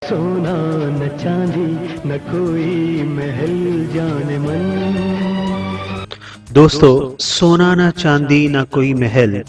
सोना न चांदी न कोई महल जाने मन। दोस्तों, सोना ना चांदी ना कोई महल,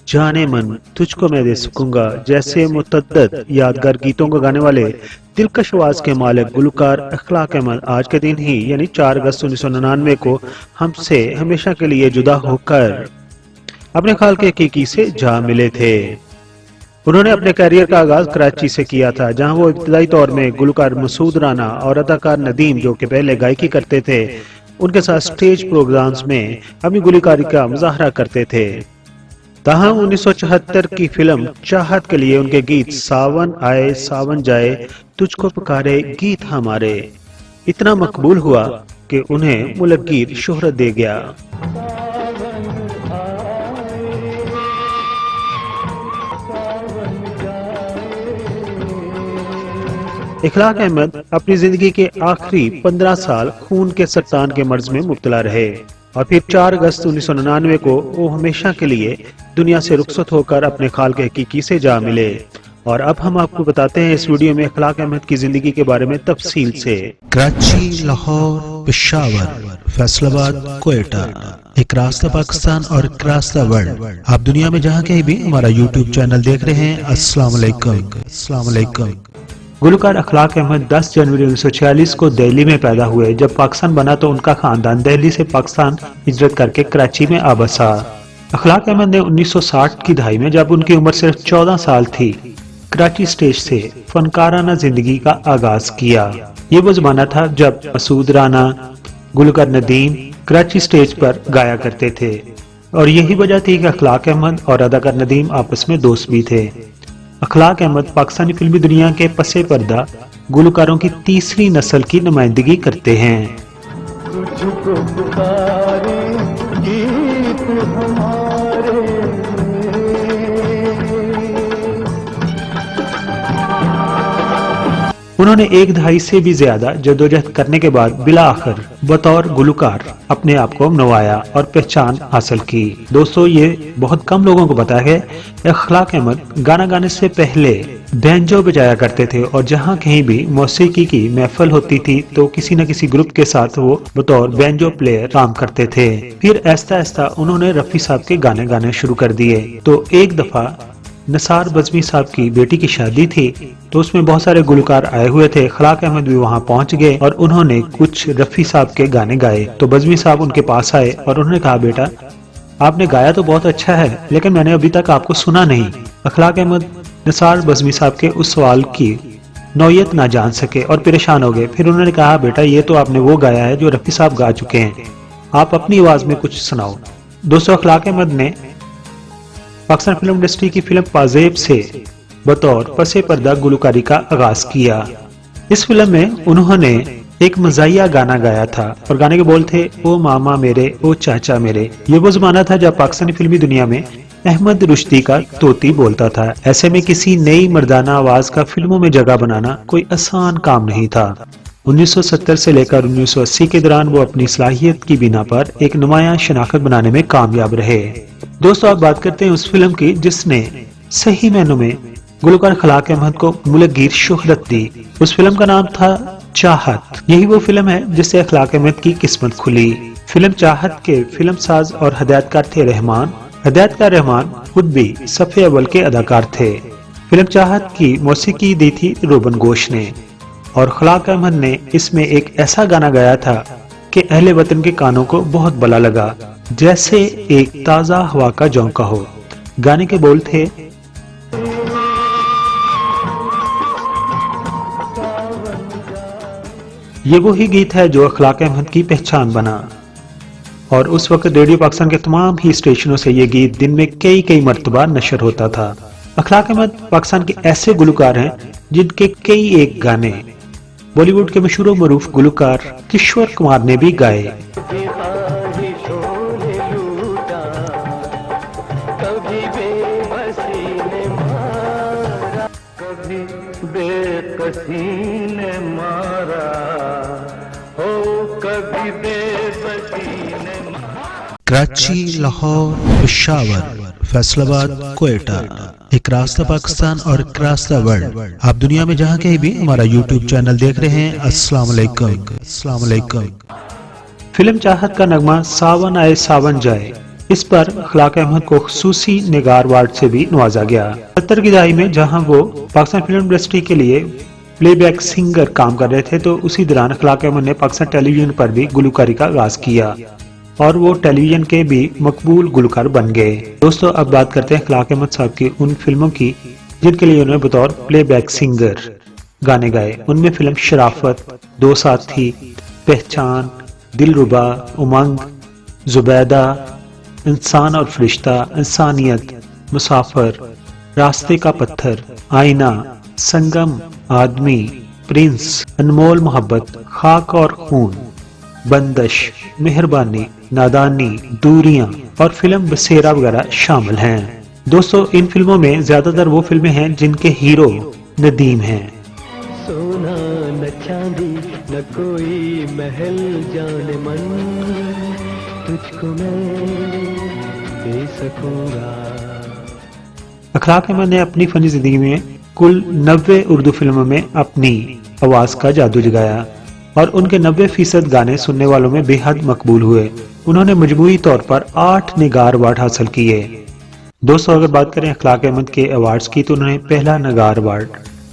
जाने मन तुझको मैं दे सकूंगा जैसे मुतद्दद यादगार गीतों को गाने वाले दिलकश आवाज के मालिक गुलकार अखलाक अहमद आज के दिन ही यानी 4 अगस्त 1999 को हमसे हमेशा के लिए जुदा होकर अपने खाल के हकीकी से जा मिले थे। उन्होंने अपने करियर का आगाज कराची से किया था, जहां वो इब्तदाई तौर में गुलकार मसूद राना और अदाकार नदीम, जो कि पहले गायकी करते थे, उनके साथ स्टेज प्रोग्राम्स में अपनी गुलकारी का मुजाहरा करते थे। ताहम 1974 की फिल्म चाहत के लिए उनके गीत सावन आए सावन जाए तुझको पुकारे गीत हमारे इतना मकबूल हुआ कि उन्हें मुल्कगीर शोहरत दे गया। इखलाक अहमद अपनी जिंदगी के आखिरी 15 साल खून के सरतान के मर्ज में मुब्तला रहे और फिर 4 अगस्त 1999 को वो हमेशा के लिए दुनिया से रुखसत होकर अपने खाल के हकीकी से जा मिले। और अब हम आपको बताते हैं इस वीडियो में इखलाक अहमद की जिंदगी के बारे में तफसील से। कराची, लाहौर, पेशावर, फैसलाबाद, कोयटा, एक रास्ता पाकिस्तान और एक रास्ता वर्ल्ड। आप दुनिया में जहाँ कहीं भी हमारा यूट्यूब चैनल देख रहे हैं, अस्सलाम वालेकुम। अस्सलाम वालेकुम। गुलकार अखलाक अहमद 10 जनवरी 1946 को दिल्ली में पैदा हुए। जब पाकिस्तान बना तो उनका खानदान दिल्ली से पाकिस्तान हिजरत करके कराची में आ बसा। अखलाक अहमद ने 1960 की दहाई में, जब उनकी उम्र सिर्फ 14 साल थी, कराची स्टेज से फनकाराना जिंदगी का आगाज किया। ये वो जमाना था जब मसूद राना, गुलकार नदीम कराची स्टेज पर गाया करते थे और यही वजह थी कि अखलाक अहमद और अदाकार नदीम आपस में दोस्त भी थे। अखलाक अहमद पाकिस्तानी फिल्मी दुनिया के पसे पर्दा गुलकारों की तीसरी नस्ल की नुमाइंदगी करते हैं। तुझको पुकारे गीत हमारे। उन्होंने एक दहाई से भी ज्यादा जदोजहद करने के बाद बिला आखिर बतौर गुलकार अपने आप को नवाया और पहचान हासिल की। दोस्तों, ये बहुत कम लोगों को पता है, अखलाक अहमद गाना गाने से पहले बैंजो बजाया करते थे और जहाँ कहीं भी मौसीकी की महफिल होती थी तो किसी न किसी ग्रुप के साथ वो बतौर बैंजो प्लेयर काम करते थे। फिर ऐसा ऐसा उन्होंने रफी साहब के गाने गाने शुरू कर दिए। तो एक दफा नसार बज़मी साहब की बेटी की शादी थी तो उसमें बहुत सारे गुलकार आए हुए थे। अखलाक अहमद भी वहां पहुंच गए और उन्होंने कुछ रफी साहब के गाने गाए। तो बज़मी साहब उनके पास आए और उन्होंने कहा, बेटा आपने गाया तो बहुत अच्छा है, लेकिन मैंने अभी तक आपको सुना नहीं। अखलाक अहमद नसार बज़मी साहब के उस सवाल की नौयत ना जान सके और परेशान हो गए। फिर उन्होंने कहा, बेटा ये तो आपने वो गाया है जो रफी साहब गा चुके हैं, आप अपनी आवाज में कुछ सुनाओ। दोस्तों, अखलाक अहमद ने पाकिस्तान फिल्म इंडस्ट्री की फिल्म पाजेब से बतौर पसे पर्दा गुलकारी का आगाज किया। इस फिल्म में उन्होंने एक मज़ाहिया गाना गाया था और गाने के बोल थे, ओ मामा मेरे, ओ चाचा मेरे। ये वो जमाना था जब पाकिस्तानी फिल्मी दुनिया में अहमद रुश्दी का तोती बोलता था। ऐसे में किसी नई मर्दाना आवाज का फिल्मों में जगह बनाना कोई आसान काम नहीं था। 1970 से लेकर 1980 के दौरान वो अपनी सलाहियत की बिना पर एक नुमायां शनाख्त बनाने में कामयाब रहे। दोस्तों, आप बात करते हैं उस फिल्म की जिसने सही मायनों में गुलकार अखलाक अहमद को मुल्कगीर शोहरत दी। उस फिल्म का नाम था चाहत। यही वो फिल्म है जिससे अखलाक अहमद की किस्मत खुली। फिल्म चाहत के फिल्म साज और हदायतकार थे रहमान। हदायतकार रहमान खुद भी सफ़े अव्वल के अदाकार थे। फिल्म चाहत की मौसीकी दी थी रोबन गोश ने और अखलाक अहमद ने इसमें एक ऐसा गाना गाया था कि अहले वतन के कानों को बहुत भला लगा, जैसे एक ताजा हवा का झोंका हो। गाने के बोल थे, ये वही गीत है जो अखलाक अहमद की पहचान बना और उस वक्त रेडियो पाकिस्तान के तमाम ही स्टेशनों से ये गीत दिन में कई मर्तबा नशर होता था। अखलाक अहमद पाकिस्तान के ऐसे गुलकार हैं जिनके कई एक गाने बॉलीवुड के मशहूर मरूफ गुलकार किशोर कुमार ने भी गाए। बेकसी ने मारा हो, कभी बेबसी ने मारा। कराची, लाहौर, पेशावर, फैसलाबाद, कोयटा, एक रास्ता पाकिस्तान और एक रास्ता वर्ल्ड। आप दुनिया में जहां कहीं भी हमारा यूट्यूब चैनल देख रहे हैं, अस्सलाम वालेकुम। अस्सलाम वालेकुम। फिल्म चाहत का नगमा सावन आए सावन जाए, इस पर अखलाक अहमद को खुसूसी निगार अवार्ड से भी नवाजा गया। 70 की दहाई में जहां वो पाकिस्तान फिल्म इंडस्ट्री के लिए प्लेबैक सिंगर काम कर रहे थे, तो उसी दौरान अखलाक अहमद ने पाकिस्तान टेलीविजन पर भी गुलकारी का आगाज किया और वो टेलीविजन के भी मकबूल गुलकार बन गए। दोस्तों, अब बात करते हैं अखलाक अहमद साहब की उन फिल्मों की जिनके लिए उन्होंने बतौर प्लेबैक सिंगर गाने गाए। उनमें फिल्म शराफत, दो साथी, पहचान, दिलरुबा, उमंग, जुबैदा, इंसान और फरिश्ता, इंसानियत, मुसाफिर, रास्ते का पत्थर, आईना, संगम, आदमी, प्रिंस, अनमोल मोहब्बत, खाक और खून, बंदश, मेहरबानी, नादानी, दूरियां और फिल्म बसेरा वगैरह शामिल हैं। दोस्तों, इन फिल्मों में ज्यादातर वो फिल्में हैं जिनके हीरो नदीम हैं। सोना न चांदी न कोई महल जाने मन, तुझको मैं दे सकूंगा। अखलाक अहमद ने अपनी फनी जिंदगी में कुल 90 उर्दू फिल्मों में अपनी आवाज का जादू जगाया और उनके 90% गाने सुनने वालों में बेहद मकबूल हुए। उन्होंने मजमूई तौर पर 8 निगार अवार्ड हासिल किए। दोस्तों, अगर बात करें अखलाक अहमद के अवार्ड्स की, तो उन्होंने पहला निगार अवार्ड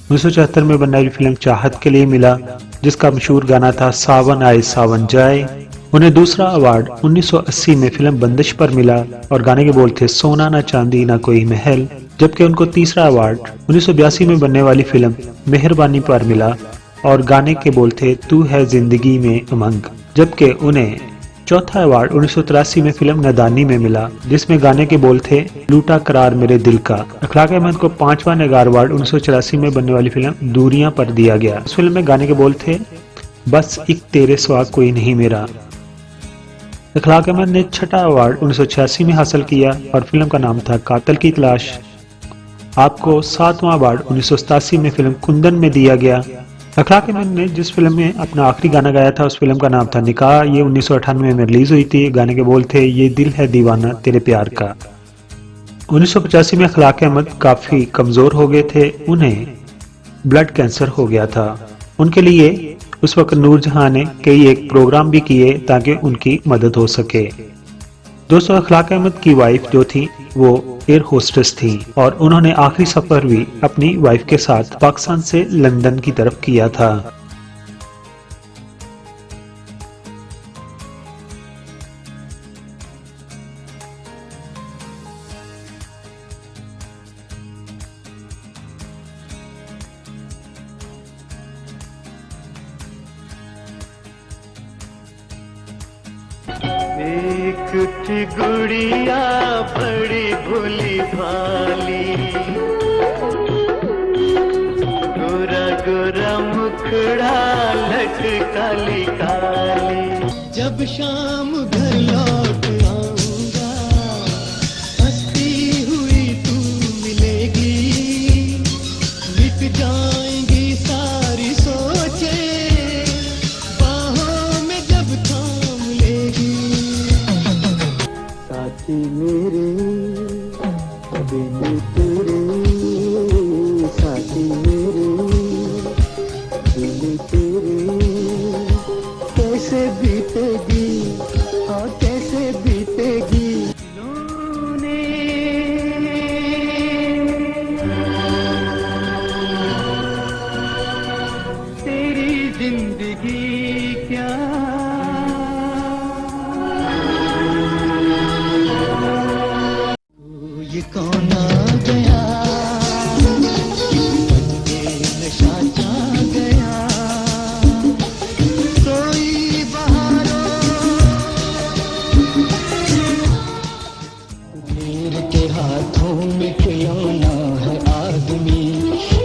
1974 में बनने वाली फिल्म चाहत के लिए मिला, जिसका मशहूर गाना था सावन आए सावन जाए। उन्हें दूसरा अवार्ड 1980 में फिल्म बंदिश पर मिला और गाने के बोल थे सोना न चांदी न कोई महल। जबकि उनको तीसरा अवार्ड 1982 में बनने वाली फिल्म मेहरबानी पर मिला और गाने के बोल थे तू है जिंदगी में उमंग। जबकि उन्हें चौथा अवार्ड 1983 में फिल्म नादानी में मिला, जिसमें गाने के बोल थे लूटा करार मेरे दिल का। अखलाक अहमद को 5वां निगार अवार्ड 1984 में बनने वाली फिल्म दूरियां पर दिया गया। इस फिल्म में गाने के बोल थे बस एक तेरे सिवा कोई नहीं मेरा। अखलाक अहमद ने छठा अवार्ड 1986 में हासिल किया और फिल्म का नाम था कातिल की तलाश। आपको 7वां अवार्ड 1987 में फिल्म कुंदन में दिया गया। अखलाक अहमद ने जिस फिल्म में अपना आखिरी गाना गाया था, उस फिल्म का नाम था निकाह। ये 1998 में रिलीज हुई थी। गाने के बोल थे ये दिल है दीवाना तेरे प्यार का। 1985 में अखलाक अहमद काफी कमजोर हो गए थे, उन्हें ब्लड कैंसर हो गया था। उनके लिए उस वक्त नूरजहां ने कई एक प्रोग्राम भी किए ताकि उनकी मदद हो सके। दोस्तों, अखलाक अहमद की वाइफ जो थी वो एयर होस्टेस थी और उन्होंने आखिरी सफर भी अपनी वाइफ के साथ पाकिस्तान से लंदन की तरफ किया था। एक थी गुड़िया बड़ी भोली भाली, गोरा गोरा मुखड़ा लट काली काली। जब शाम घर लौट आऊंगा, हंसती हुई तू मिलेगी, मिट जाएंगी सारी सोचे, बाहों में जब थाम लेगी। साथी मेरे बिन तेरे, साथी मेरे बिन तेरे, कैसे बीतेगी हाँ कैसे बीतेगी। तेरी जिंदगी क्या ये कौन आ गया, ये नशा छा गया, कोई बहारों मेरे के हाथों में खिलौना है आदमी,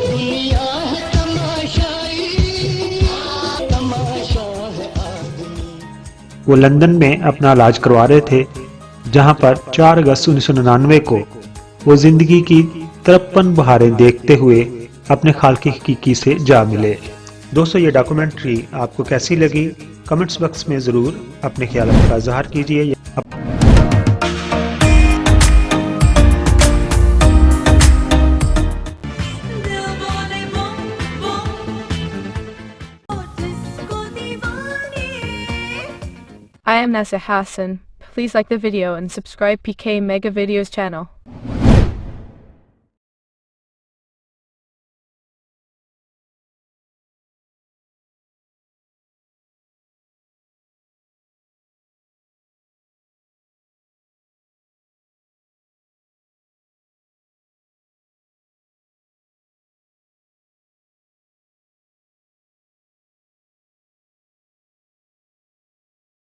दुनिया है तमाशाई, तमाशा है आदमी। वो लंदन में अपना इलाज करवा रहे थे, जहां पर 4 अगस्त 1999 को वो जिंदगी की 53 बहारें देखते हुए अपने खालिक हकीकी से जा मिले। दोस्तों, ये डॉक्यूमेंट्री आपको कैसी लगी कमेंट्स बॉक्स में जरूर अपने ख्याल का इजहार कीजिए। I am Nasser Hassan. Please like the video and subscribe PK Mega Videos channel.